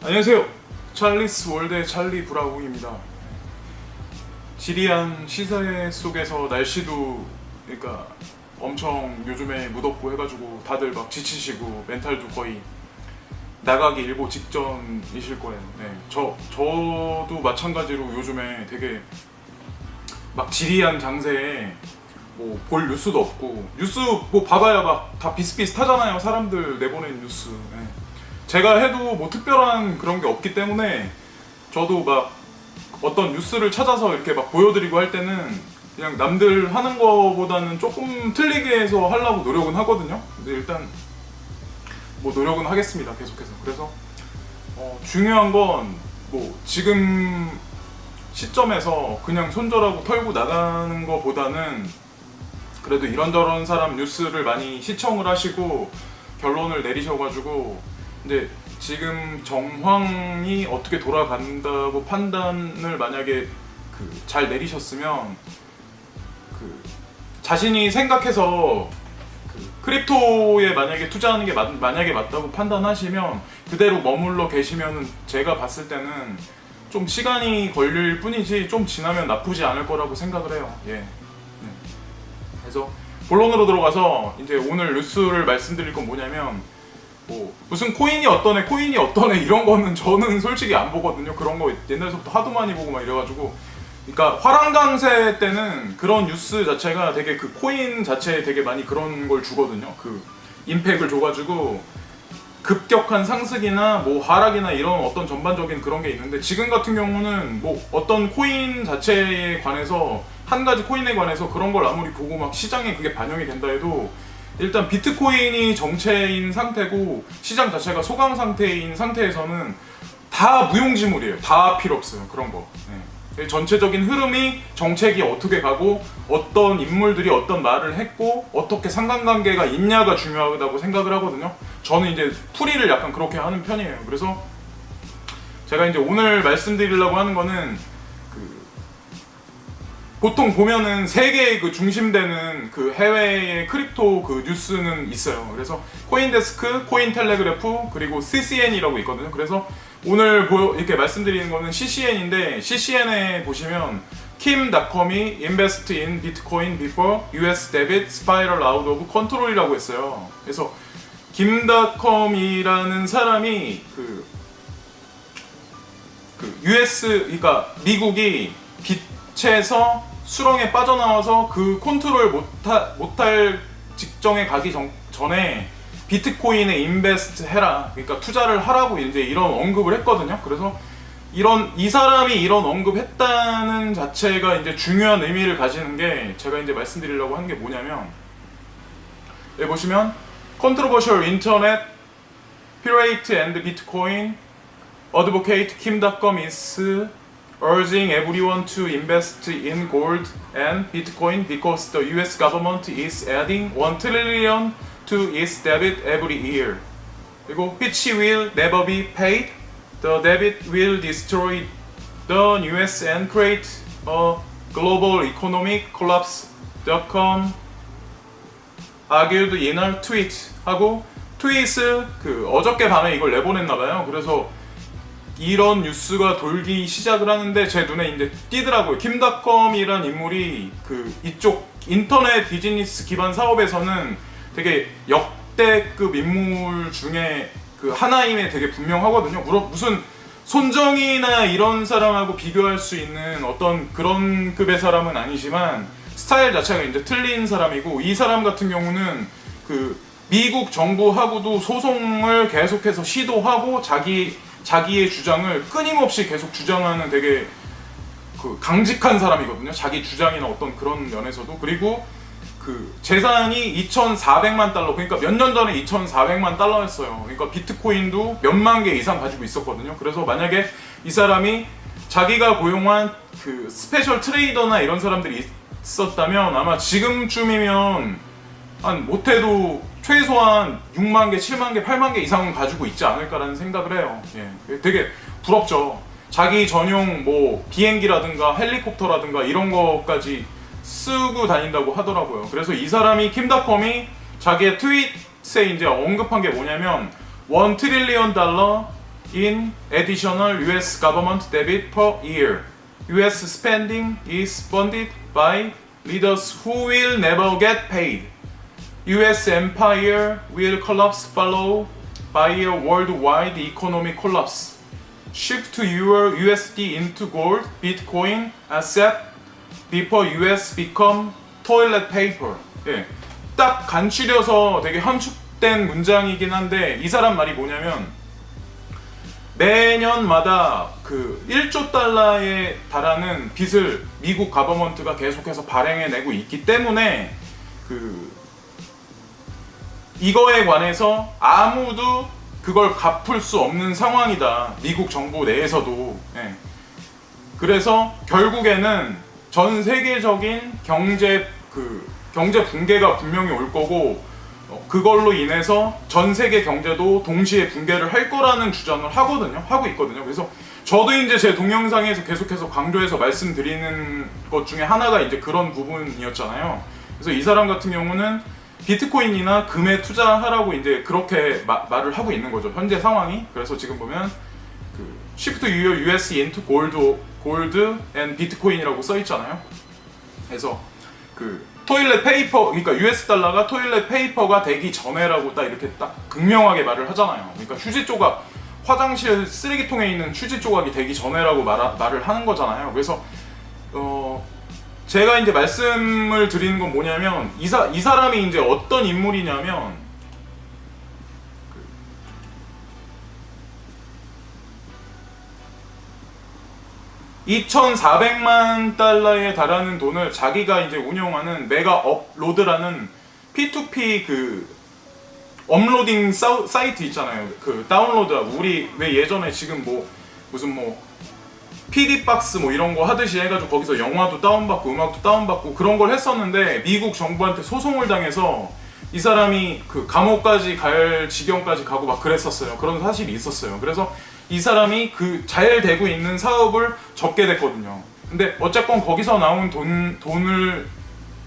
안녕하세요. 찰리스 월드의 찰리 브라우입니다. 지리한 시세 속에서 날씨도 그러니까 엄청 요즘에 무덥고 해가지고 다들 막 지치시고 멘탈도 거의 나가기 일보 직전이실 거예요. 네, 저도 마찬가지로 요즘에 되게 막 지리한 장세에 뭐 볼 뉴스도 없고 뉴스 뭐 봐봐야 막 다 비슷비슷하잖아요. 사람들 내보낸 뉴스. 네. 제가 해도 뭐 특별한 그런 게 없기 때문에 저도 막 어떤 뉴스를 찾아서 이렇게 막 보여드리고 할 때는 그냥 남들 하는 거보다는 조금 틀리게 해서 하려고 노력은 하거든요. 근데 일단 뭐 노력은 하겠습니다. 계속해서. 그래서 중요한 건 뭐 지금 시점에서 그냥 손절하고 털고 나가는 거보다는 그래도 이런저런 사람 뉴스를 많이 시청을 하시고 결론을 내리셔가지고 이제 지금 정황이 어떻게 돌아간다고 판단을 만약에 잘 내리셨으면 자신이 생각해서 크립토에 만약에 투자하는 게 만약에 맞다고 판단하시면 그대로 머물러 계시면 제가 봤을 때는 좀 시간이 걸릴 뿐이지 좀 지나면 나쁘지 않을 거라고 생각을 해요. 예. 네. 그래서 본론으로 들어가서 이제 오늘 뉴스를 말씀드릴 건 뭐냐면 뭐 무슨 코인이 어떠네 이런 거는 저는 솔직히 안 보거든요. 그런 거 옛날부터 하도 많이 보고 막 이래가지고 그러니까 화랑 강세 때는 그런 뉴스 자체가 되게 그 코인 자체에 되게 많이 그런 걸 주거든요. 그 임팩을 줘가지고 급격한 상승이나 뭐 하락이나 이런 어떤 전반적인 그런 게 있는데 지금 같은 경우는 뭐 어떤 코인 자체에 관해서 한 가지 코인에 관해서 그런 걸 아무리 보고 막 시장에 그게 반영이 된다 해도 일단 비트코인이 정체인 상태고 시장 자체가 소강 상태인 상태에서는 다 무용지물이에요. 다 필요 없어요. 그런 거. 네. 전체적인 흐름이 정책이 어떻게 가고 어떤 인물들이 어떤 말을 했고 어떻게 상관관계가 있냐가 중요하다고 생각을 하거든요. 저는 이제 풀이를 약간 그렇게 하는 편이에요. 그래서 제가 이제 오늘 말씀드리려고 하는 거는 보통 보면은 세계의 그 중심되는 그 해외의 크립토 그 뉴스는 있어요. 그래서 코인데스크, 코인텔레그래프 그리고 CCN이라고 있거든요. 그래서 오늘 이렇게 말씀드리는 거는 CCN인데 CCN에 보시면 Kim.com이 invest in Bitcoin before US debit spiral out of control이라고 했어요. 그래서 Kim.com이라는 사람이 US 그러니까 미국이 빛에서 수렁에 빠져나와서 그 컨트롤 못할 직정에 가기 전에 비트코인에 인베스트 해라. 그러니까 투자를 하라고 이제 이런 언급을 했거든요. 그래서 이 사람이 이런 언급했다는 자체가 이제 중요한 의미를 가지는 게 제가 이제 말씀드리려고 하는 게 뭐냐면 여기 보시면 Controversial Internet Pirate and Bitcoin Advocate Kim.com is urging everyone to invest in gold and Bitcoin because the US government is adding 1 trillion to its debit every year. 그리고 which will never be paid. The debit will destroy the US and create a global economic collapse. .com argued in a tweet. 하고 트윗을 어저께 밤에 이걸 내보냈나봐요. 그래서 이런 뉴스가 돌기 시작을 하는데 제 눈에 이제 띄더라고요. Kim.com이란 인물이 이쪽 인터넷 비즈니스 기반 사업에서는 되게 역대급 인물 중에 하나임에 되게 분명하거든요. 무슨 손정이나 이런 사람하고 비교할 수 있는 어떤 그런 급의 사람은 아니지만 스타일 자체가 이제 틀린 사람이고 이 사람 같은 경우는 미국 정부하고도 소송을 계속해서 시도하고 자기의 주장을 끊임없이 계속 주장하는 되게 강직한 사람이거든요. 자기 주장이나 어떤 그런 면에서도. 그리고 재산이 2,400만 달러, 그러니까 몇 년 전에 2,400만 달러였어요. 그러니까 비트코인도 몇만 개 이상 가지고 있었거든요. 그래서 만약에 이 사람이 자기가 고용한 스페셜 트레이더나 이런 사람들이 있었다면 아마 지금쯤이면 못해도 최소한 6만 개, 7만 개, 8만 개 이상은 가지고 있지 않을까라는 생각을 해요. 예, 되게 부럽죠. 자기 전용 뭐 비행기라든가 헬리콥터라든가 이런 거까지 쓰고 다닌다고 하더라고요. 그래서 이 사람이 Kim.com이 자기의 트윗에 이제 언급한 게 뭐냐면 1 트릴리언 달러 in additional US government debit per year. US spending is funded by leaders who will never get paid. US empire will collapse followed by a worldwide economic collapse. Shift to your USD into gold, Bitcoin, asset before US become toilet paper. 예, 딱 간추려서 되게 함축된 문장이긴 한데 이 사람 말이 뭐냐면 매년마다 그 1조 달러에 달하는 빚을 미국 가버먼트가 계속해서 발행해내고 있기 때문에 그 이거에 관해서 아무도 그걸 갚을 수 없는 상황이다. 미국 정부 내에서도. 예. 그래서 결국에는 전 세계적인 경제 붕괴가 분명히 올 거고 그걸로 인해서 전 세계 경제도 동시에 붕괴를 할 거라는 주장을 하고 있거든요. 그래서 저도 이제 제 동영상에서 계속해서 강조해서 말씀드리는 것 중에 하나가 이제 그런 부분이었잖아요. 그래서 이 사람 같은 경우는 비트코인이나 금에 투자하라고 이제 그렇게 말을 하고 있는 거죠. 현재 상황이. 그래서 지금 보면 그 Shift your US into gold and Bitcoin이라고 써 있잖아요. 그래서 그 토일렛 페이퍼, 그러니까 US 달러가 토일렛 페이퍼가 되기 전에라고 딱 이렇게 딱 극명하게 말을 하잖아요. 그러니까 휴지 조각, 화장실 쓰레기통에 있는 휴지 조각이 되기 전에라고 말을 하는 거잖아요. 그래서 제가 이제 말씀을 드리는 건 뭐냐면 이 사람이 이제 어떤 인물이냐면 2,400만 달러에 달하는 돈을 자기가 이제 운영하는 메가 업로드라는 P2P 그 업로딩 사이트 있잖아요. 그 다운로드하고 우리 왜 예전에 지금 뭐 무슨 뭐 PD박스 뭐 이런 거 하듯이 해가지고 거기서 영화도 다운받고 음악도 다운받고 그런 걸 했었는데 미국 정부한테 소송을 당해서 이 사람이 그 감옥까지 갈 지경까지 가고 막 그랬었어요. 그런 사실이 있었어요. 그래서 이 사람이 그 잘 되고 있는 사업을 접게 됐거든요. 근데 어쨌건 거기서 나온 돈을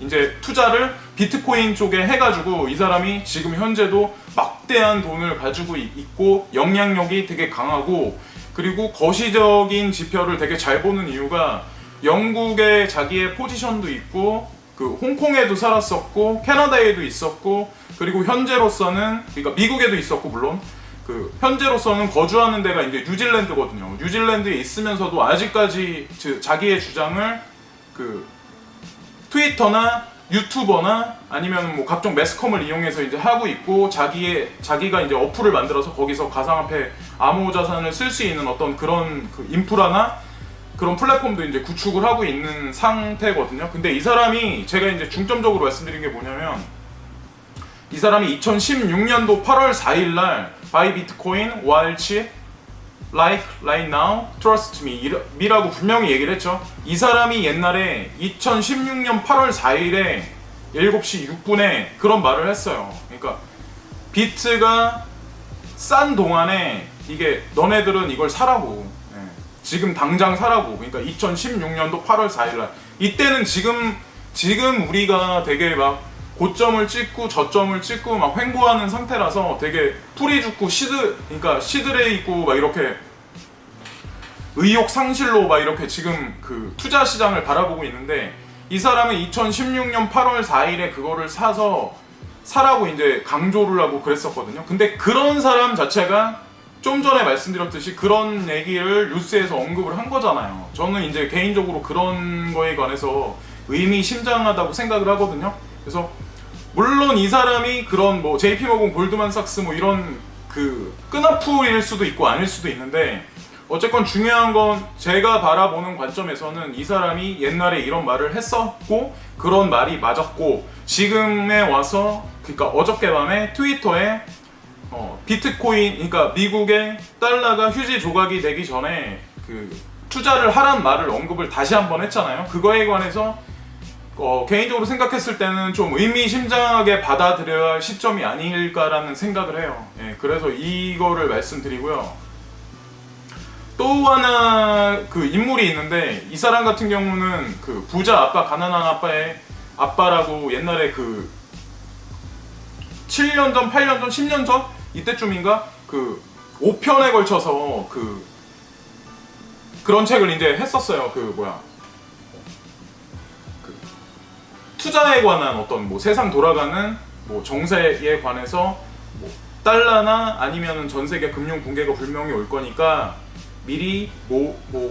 이제 투자를 비트코인 쪽에 해가지고 이 사람이 지금 현재도 막대한 돈을 가지고 있고 영향력이 되게 강하고 그리고 거시적인 지표를 되게 잘 보는 이유가 영국에 자기의 포지션도 있고 그 홍콩에도 살았었고 캐나다에도 있었고 그리고 현재로서는 그러니까 미국에도 있었고 물론 그 현재로서는 거주하는 데가 이제 뉴질랜드거든요. 뉴질랜드에 있으면서도 아직까지 자기의 주장을 그 트위터나 유튜버나 아니면 뭐 각종 매스컴을 이용해서 이제 하고 있고 자기가 이제 어플을 만들어서 거기서 가상화폐 암호자산을 쓸 수 있는 어떤 그런 그 인프라나 그런 플랫폼도 이제 구축을 하고 있는 상태거든요. 근데 이 사람이 제가 이제 중점적으로 말씀드린 게 뭐냐면 이 사람이 2016년도 8월 4일 날 Buy Bitcoin while cheap, like right now, trust me 미라고 분명히 얘기를 했죠. 이 사람이 옛날에 2016년 8월 4일에 7시 6분에 그런 말을 했어요. 그러니까 비트가 싼 동안에 이게 너네들은 이걸 사라고 지금 당장 사라고. 그러니까 2016년도 8월 4일 날 이때는 지금 우리가 되게 막 고점을 찍고 저점을 찍고 막 횡보하는 상태라서 되게 풀이 죽고 그러니까 시들해 있고 막 이렇게 의욕 상실로 막 이렇게 지금 그 투자 시장을 바라보고 있는데 이 사람은 2016년 8월 4일에 그거를 사라고 이제 강조를 하고 그랬었거든요. 근데 그런 사람 자체가 좀 전에 말씀드렸듯이 그런 얘기를 뉴스에서 언급을 한 거잖아요. 저는 이제 개인적으로 그런 거에 관해서 의미심장하다고 생각을 하거든요. 그래서 물론 이 사람이 그런 뭐 JP모건 골드만삭스 뭐 이런 그 끈앞풀일 수도 있고 아닐 수도 있는데 어쨌건 중요한 건 제가 바라보는 관점에서는 이 사람이 옛날에 이런 말을 했었고 그런 말이 맞았고 지금에 와서 그러니까 어저께 밤에 트위터에 비트코인 그러니까 미국의 달러가 휴지 조각이 되기 전에 그 투자를 하란 말을 언급을 다시 한번 했잖아요. 그거에 관해서 개인적으로 생각했을 때는 좀 의미심장하게 받아들여야 할 시점이 아닐까라는 생각을 해요. 예, 그래서 이거를 말씀드리고요. 또 하나 그 인물이 있는데 이 사람 같은 경우는 그 부자 아빠 가난한 아빠의 아빠라고 옛날에 그 7년 전, 8년 전, 10년 전 이때쯤인가 그 5편에 걸쳐서 그런 책을 이제 했었어요. 투자에 관한 어떤 뭐 세상 돌아가는 뭐 정세에 관해서 뭐 달러나 아니면은 전 세계 금융 붕괴가 분명히 올 거니까 미리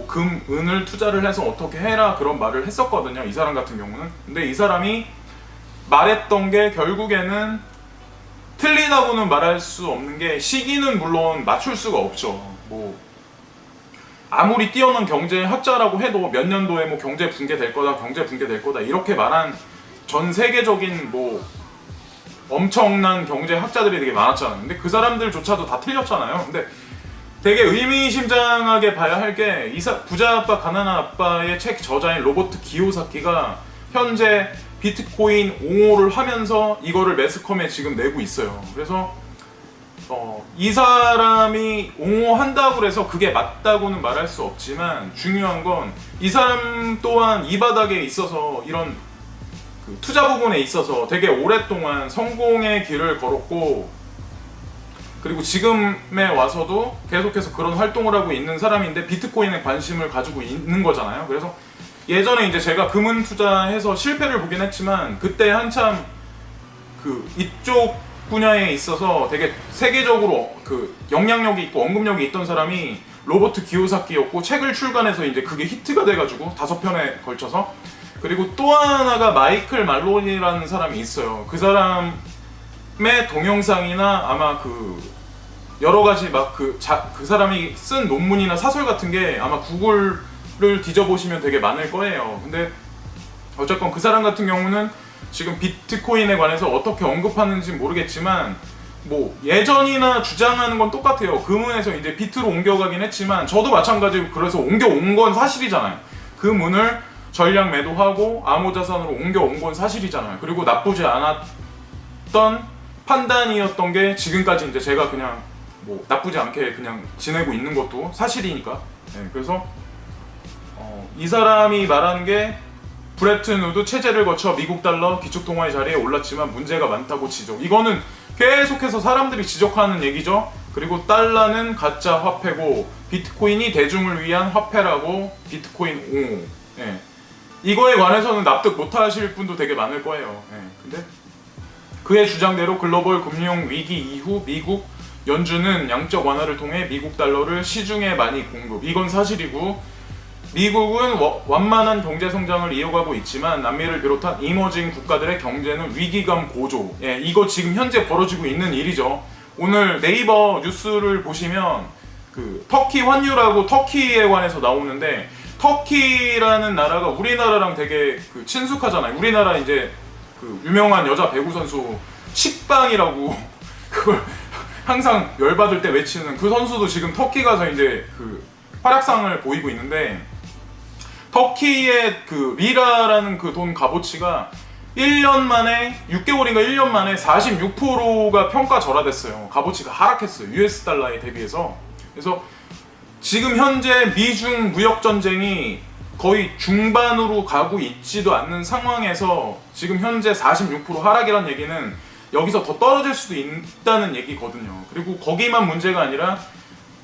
금, 은을 투자를 해서 어떻게 해라 그런 말을 했었거든요. 이 사람 같은 경우는. 근데 이 사람이 말했던 게 결국에는 틀리다고는 말할 수 없는 게 시기는 물론 맞출 수가 없죠. 뭐 아무리 뛰어난 경제학자라고 해도 몇 년도에 뭐 경제 붕괴될 거다, 경제 붕괴될 거다 이렇게 말한 전 세계적인 뭐 엄청난 경제학자들이 되게 많았잖아요. 근데 그 사람들조차도 다 틀렸잖아요. 근데 되게 의미심장하게 봐야 할 게 부자 아빠 가난한 아빠의 책 저자인 로버트 기요사키가 현재 비트코인 옹호를 하면서 이거를 매스컴에 지금 내고 있어요. 그래서 이 사람이 옹호한다고 해서 그게 맞다고는 말할 수 없지만 중요한 건 이 사람 또한 이 바닥에 있어서 이런 투자 부분에 있어서 되게 오랫동안 성공의 길을 걸었고 그리고 지금에 와서도 계속해서 그런 활동을 하고 있는 사람인데 비트코인에 관심을 가지고 있는 거잖아요. 그래서 예전에 이제 제가 금은 투자해서 실패를 보긴 했지만 그때 한참 이쪽 분야에 있어서 되게 세계적으로 영향력이 있고 언급력이 있던 사람이 로버트 기요사키였고 책을 출간해서 이제 그게 히트가 돼가지고 5편에 걸쳐서 그리고 또 하나가 마이클 말론이라는 사람이 있어요. 그 사람의 동영상이나 아마 여러 가지 그 사람이 쓴 논문이나 사설 같은 게 아마 구글을 뒤져보시면 되게 많을 거예요. 근데 어쨌건 그 사람 같은 경우는 지금 비트코인에 관해서 어떻게 언급하는지 모르겠지만 뭐 예전이나 주장하는 건 똑같아요. 금은에서 이제 비트로 옮겨가긴 했지만 저도 마찬가지고 그래서 옮겨온 건 사실이잖아요. 금은을 전량 매도하고 암호자산으로 옮겨온 건 사실이잖아요. 그리고 나쁘지 않았던 판단이었던 게 지금까지 이제 제가 그냥 뭐 나쁘지 않게 그냥 지내고 있는 것도 사실이니까. 네, 그래서 이 사람이 말하는 게 브레튼 우드 체제를 거쳐 미국 달러 기축통화의 자리에 올랐지만 문제가 많다고 지적. 이거는 계속해서 사람들이 지적하는 얘기죠. 그리고 달러는 가짜 화폐고 비트코인이 대중을 위한 화폐라고 비트코인 옹호. 네. 이거에 관해서는 납득 못하실 분도 되게 많을 거예요. 네. 근데 그의 주장대로 글로벌 금융 위기 이후 미국 연준은 양적 완화를 통해 미국 달러를 시중에 많이 공급. 이건 사실이고 미국은 완만한 경제 성장을 이어가고 있지만 남미를 비롯한 이머징 국가들의 경제는 위기감 고조. 예, 이거 지금 현재 벌어지고 있는 일이죠. 오늘 네이버 뉴스를 보시면 터키 환율하고 터키에 관해서 나오는데 터키라는 나라가 우리나라랑 되게 친숙하잖아요. 우리나라 이제 유명한 여자 배구 선수 식빵이라고 그걸 항상 열받을 때 외치는 그 선수도 지금 터키 가서 이제 활약상을 보이고 있는데 터키의 리라라는 돈 값어치가 1년 만에 6개월인가 1년 만에 46%가 평가 절하됐어요. 값어치가 하락했어요. US 달러에 대비해서. 그래서 지금 현재 미중 무역 전쟁이 거의 중반으로 가고 있지도 않는 상황에서 지금 현재 46% 하락이란 얘기는 여기서 더 떨어질 수도 있다는 얘기거든요. 그리고 거기만 문제가 아니라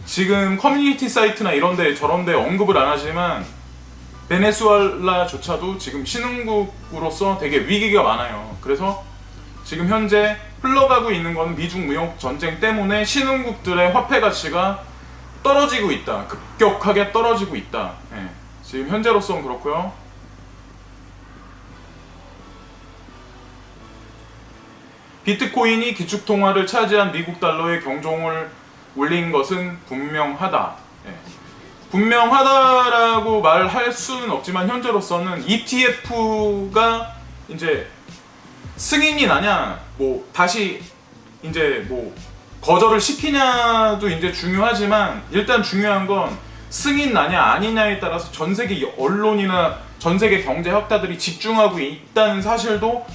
지금 커뮤니티 사이트나 이런데 저런데 언급을 안 하지만 베네수엘라조차도 지금 신흥국으로서 되게 위기가 많아요. 그래서 지금 현재 흘러가고 있는 건 미중 무역 전쟁 때문에 신흥국들의 화폐 가치가 떨어지고 있다. 급격하게 떨어지고 있다. 네. 지금 현재로서는 그렇고요. 비트코인이 기축통화를 차지한 미국 달러의 경종을 울린 것은 분명하다. 네. 분명하다라고 말할 수는 없지만 현재로서는 ETF가 이제 승인이 나냐, 뭐 다시 이제 뭐 거절을 시키냐도 이제 중요하지만 일단 중요한 건 승인 나냐 아니냐에 따라서 전 세계 언론이나 전 세계 경제학자들이 집중하고 있다는 사실도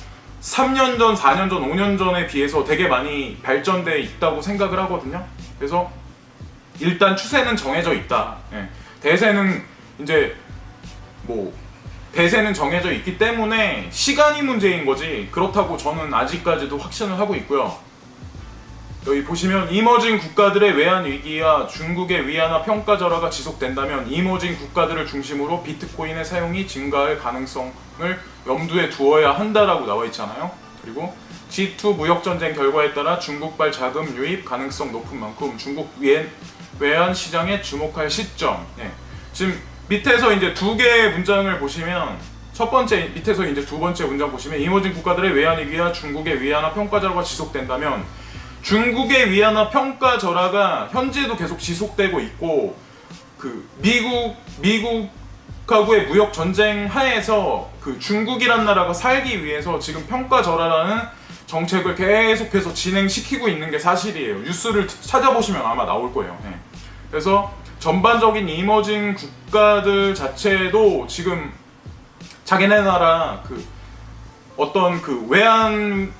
3년 전, 4년 전, 5년 전에 비해서 되게 많이 발전돼 있다고 생각을 하거든요. 그래서 일단 추세는 정해져 있다. 예. 대세는 이제 뭐 대세는 정해져 있기 때문에 시간이 문제인 거지 그렇다고 저는 아직까지도 확신을 하고 있고요. 여기 보시면 이머징 국가들의 외환 위기와 중국의 위안화 평가 절하가 지속된다면 이머징 국가들을 중심으로 비트코인의 사용이 증가할 가능성을 염두에 두어야 한다라고 나와 있잖아요. 그리고 G2 무역 전쟁 결과에 따라 중국발 자금 유입 가능성 높은 만큼 중국 외환 시장에 주목할 시점. 예. 지금 밑에서 이제 두 개의 문장을 보시면 첫 번째 밑에서 이제 두 번째 문장 보시면 이머징 국가들의 외환 위기와 중국의 위안화 평가 절하가 지속된다면 중국의 위안화 평가 절하가 현재도 계속 지속되고 있고 그 미국하고의 무역 전쟁 하에서 그 중국이란 나라가 살기 위해서 지금 평가 절하라는 정책을 계속해서 진행시키고 있는 게 사실이에요. 뉴스를 찾아보시면 아마 나올 거예요. 네. 그래서 전반적인 이머징 국가들 자체도 지금 자기네 나라 그 어떤 그 외환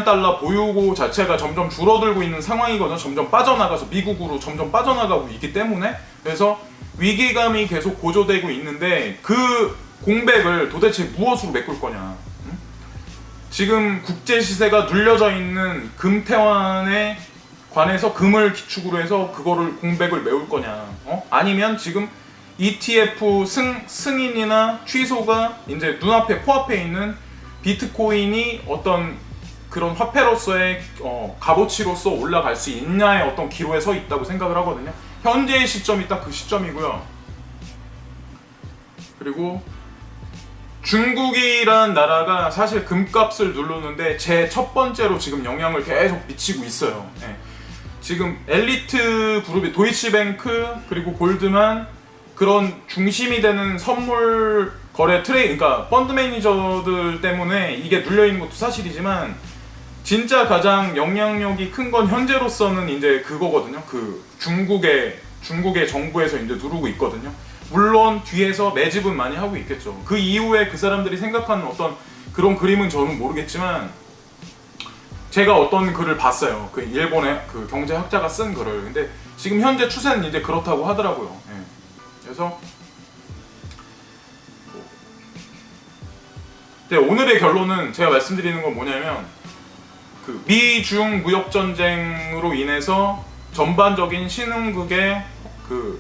달러 보유고 자체가 점점 줄어들고 있는 상황이거든요. 점점 빠져나가서 미국으로 점점 빠져나가고 있기 때문에. 그래서 위기감이 계속 고조되고 있는데 그 공백을 도대체 무엇으로 메꿀 거냐. 지금 국제 시세가 눌려져 있는 금태환에 관해서 금을 기축으로 해서 그거를 공백을 메울 거냐. 아니면 지금 ETF 승인이나 취소가 이제 눈앞에 코앞에 있는 비트코인이 어떤 그런 화폐로서의 값어치로서 올라갈 수 있냐의 어떤 기로에 서 있다고 생각을 하거든요. 현재의 시점이 딱 그 시점이고요. 그리고 중국이란 나라가 사실 금값을 누르는데 제 첫 번째로 지금 영향을 계속 미치고 있어요. 네. 지금 엘리트 그룹이 도이치뱅크 그리고 골드만 그런 중심이 되는 선물 거래 그러니까 펀드 매니저들 때문에 이게 눌려 있는 것도 사실이지만 진짜 가장 영향력이 큰 건 현재로서는 이제 그거거든요. 그 중국의 정부에서 이제 누르고 있거든요. 물론 뒤에서 매집은 많이 하고 있겠죠. 그 이후에 그 사람들이 생각하는 어떤 그런 그림은 저는 모르겠지만 제가 어떤 글을 봤어요. 그 일본의 그 경제학자가 쓴 글을. 근데 지금 현재 추세는 이제 그렇다고 하더라고요. 예. 그래서 오늘의 결론은 제가 말씀드리는 건 뭐냐면 그 미중 무역 전쟁으로 인해서 전반적인 신흥국의 그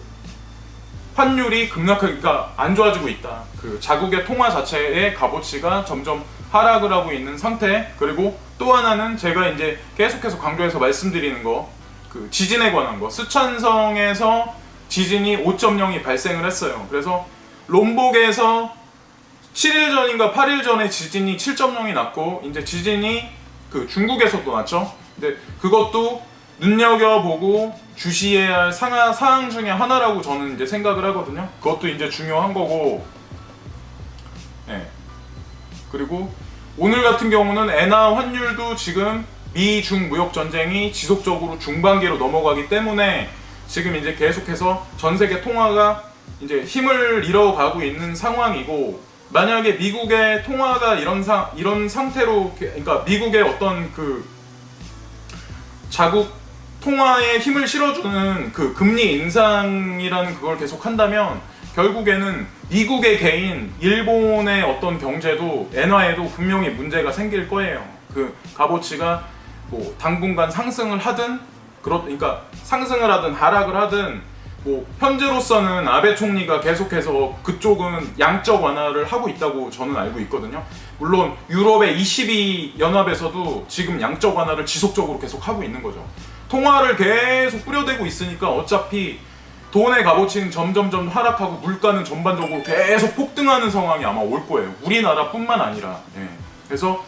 환율이 급락하니까 안 좋아지고 있다. 그 자국의 통화 자체의 값어치가 점점 하락을 하고 있는 상태. 그리고 또 하나는 제가 이제 계속해서 강조해서 말씀드리는 거, 그 지진에 관한 거. 스촨성에서 지진이 5.0이 발생을 했어요. 그래서 롬복에서 7일 전인가 8일 전에 지진이 7.0이 났고 이제 지진이 그 중국에서도 났죠. 근데 그것도 눈여겨보고 주시해야 할 사항 중에 하나라고 저는 이제 생각을 하거든요. 그것도 이제 중요한 거고. 네. 그리고 오늘 같은 경우는 엔화 환율도 지금 미중 무역 전쟁이 지속적으로 중반기로 넘어가기 때문에 지금 이제 계속해서 전 세계 통화가 이제 힘을 잃어가고 있는 상황이고, 만약에 미국의 통화가 이런 상태로, 그러니까 미국의 어떤 그 자국 통화에 힘을 실어주는 그 금리 인상이라는 그걸 계속 한다면 결국에는 미국의 개인, 일본의 어떤 경제도 엔화에도 분명히 문제가 생길 거예요. 그 값어치가 뭐 당분간 상승을 하든, 그러니까 상승을 하든 하락을 하든, 뭐 현재로서는 아베 총리가 계속해서 그쪽은 양적 완화를 하고 있다고 저는 알고 있거든요. 물론 유럽의 22연합에서도 지금 양적 완화를 지속적으로 계속 하고 있는 거죠. 통화를 계속 뿌려대고 있으니까 어차피 돈의 값어치는 점점점 하락하고 물가는 전반적으로 계속 폭등하는 상황이 아마 올 거예요. 우리나라뿐만 아니라. 예. 그래서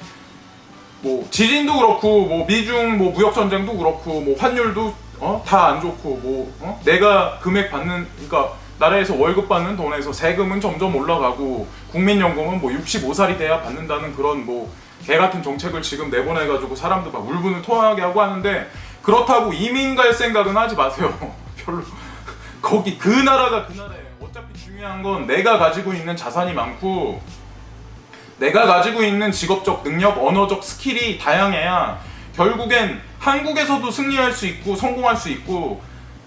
뭐 지진도 그렇고 뭐 미중 뭐 무역 전쟁도 그렇고 뭐 환율도 다 안 좋고 뭐 내가 금액 받는, 그러니까 나라에서 월급 받는 돈에서 세금은 점점 올라가고 국민연금은 뭐 65살이 돼야 받는다는 그런 뭐 개같은 정책을 지금 내보내가지고 사람들 막 울분을 토하게 하고 하는데, 그렇다고 이민 갈 생각은 하지 마세요. 별로. 거기 그 나라가 그 나라예요. 어차피 중요한 건 내가 가지고 있는 자산이 많고 내가 가지고 있는 직업적 능력, 언어적 스킬이 다양해야 결국엔 한국에서도 승리할 수 있고 성공할 수 있고,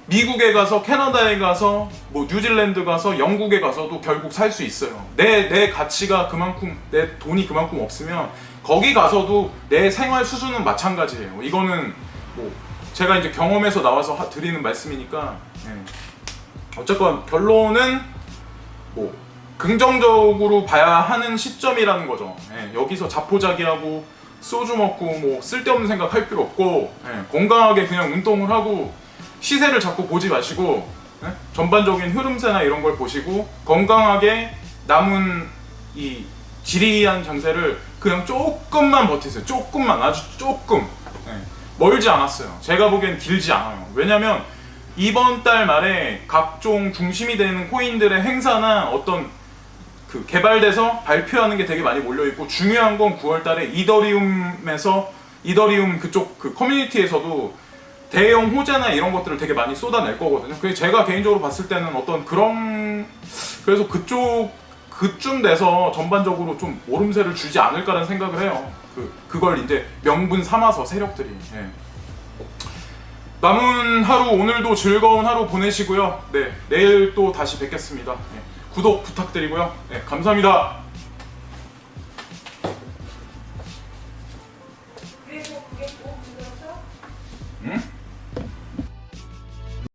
미국에 가서 캐나다에 가서 뭐 뉴질랜드 가서 영국에 가서도 결국 살 수 있어요. 내 가치가 그만큼, 내 돈이 그만큼 없으면 거기 가서도 내 생활 수준은 마찬가지예요. 이거는 뭐 제가 이제 경험에서 나와서 드리는 말씀이니까 어쨌건 결론은 뭐 긍정적으로 봐야 하는 시점이라는 거죠. 여기서 자포자기하고 소주 먹고 뭐 쓸데없는 생각 할 필요 없고 건강하게 그냥 운동을 하고 시세를 자꾸 보지 마시고 전반적인 흐름세나 이런 걸 보시고 건강하게 남은 이 지리한 장세를 그냥 조금만 버티세요. 조금만, 아주 조금. 멀지 않았어요. 제가 보기엔 길지 않아요. 왜냐면 이번 달 말에 각종 중심이 되는 코인들의 행사나 어떤 그 개발돼서 발표하는 게 되게 많이 몰려있고, 중요한 건 9월 달에 이더리움 그쪽 그 커뮤니티에서도 대형 호재나 이런 것들을 되게 많이 쏟아낼 거거든요. 그래서 제가 개인적으로 봤을 때는 어떤 그래서 그쯤 돼서 전반적으로 좀 오름세를 주지 않을까라는 생각을 해요. 그걸 이제 명분 삼아서 세력들이. 남은 하루, 오늘도 즐거운 하루 보내시고요. 네, 내일 또 다시 뵙겠습니다. 구독 부탁드리고요. 네, 감사합니다.